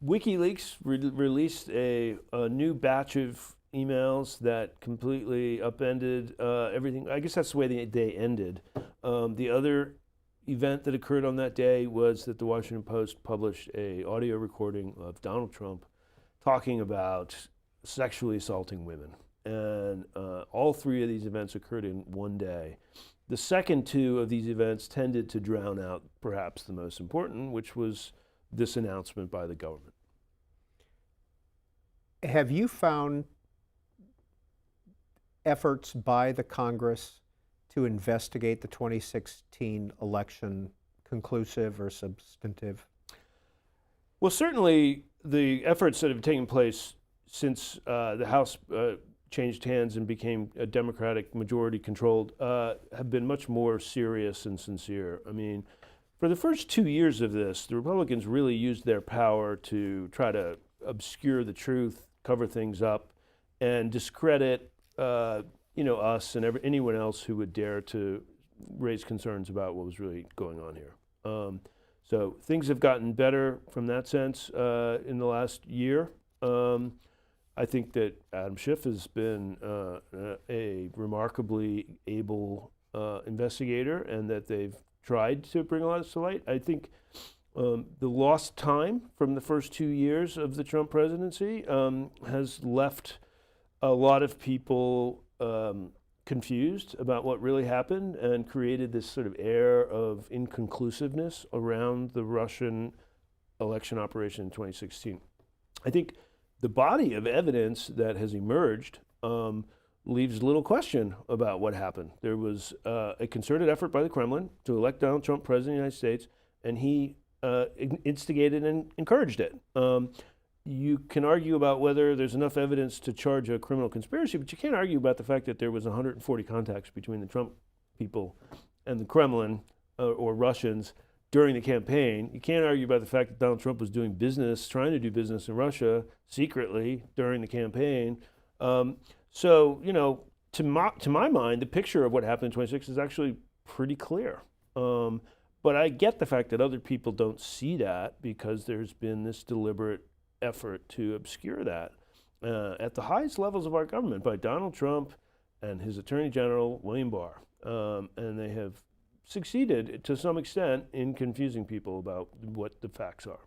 WikiLeaks released a new batch of emails that completely upended everything. I guess that's the way the day ended. The other event that occurred on that day was that the Washington Post published a audio recording of Donald Trump talking about sexually assaulting women. And all three of these events occurred in one day. The second two of these events tended to drown out perhaps the most important, which was this announcement by the government. Have you found efforts by the Congress to investigate the 2016 election conclusive or substantive? Well, certainly the efforts that have taken place since the House changed hands and became a Democratic majority controlled have been much more serious and sincere. I mean, for the first 2 years of this, the Republicans really used their power to try to obscure the truth, cover things up, and discredit us and anyone else who would dare to raise concerns about what was really going on here. So things have gotten better from that sense in the last year. I think that Adam Schiff has been a remarkably able investigator, and that they've tried to bring a lot to light. I think the lost time from the first 2 years of the Trump presidency has left a lot of people confused about what really happened and created this sort of air of inconclusiveness around the Russian election operation in 2016. I think the body of evidence that has emerged leaves little question about what happened. There was a concerted effort by the Kremlin to elect Donald Trump president of the United States, and he instigated and encouraged it. You can argue about whether there's enough evidence to charge a criminal conspiracy, but you can't argue about the fact that there was 140 contacts between the Trump people and the Kremlin or Russians during the campaign. You can't argue about the fact that Donald Trump was doing business, trying to do business in Russia secretly during the campaign. So, to my mind, the picture of what happened in 26 is actually pretty clear. But I get the fact that other people don't see that because there's been this deliberate effort to obscure that at the highest levels of our government by Donald Trump and his Attorney General, William Barr. And they have succeeded to some extent in confusing people about what the facts are.